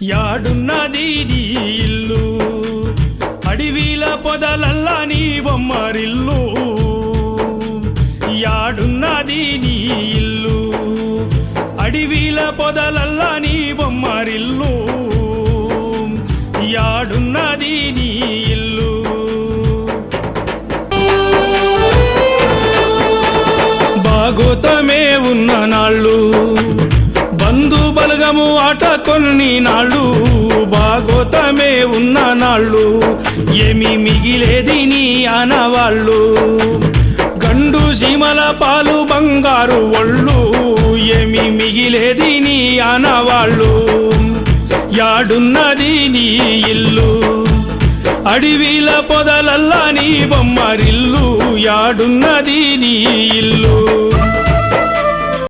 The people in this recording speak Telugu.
యాడున్నది నీ ఇల్లు అడవిల పొదలల్లా నీ బొమ్మరిల్లు యాడున్నది నీ ఇల్లు అడవిల పొదలల్లా నీ బొమ్మరిల్లు యాడున్నది నీ ఇల్లు భాగోతమే ఉన్న నాళ్ళు బంధు బలగము ఆట కొన్ని నాళ్ళు భాగోతమే ఉన్న నాళ్ళు ఏమి మిగిలేది నీ ఆనవాళ్ళు గండు సీమల పాలు బంగారు ఒళ్ళు ఏమి మిగిలేది నీ ఆనవాళ్ళు యాడున్నది నీ ఇల్లు అడవిల పొదలల్లా నీ బొమ్మరిల్లు యాడున్నది నీ ఇల్లు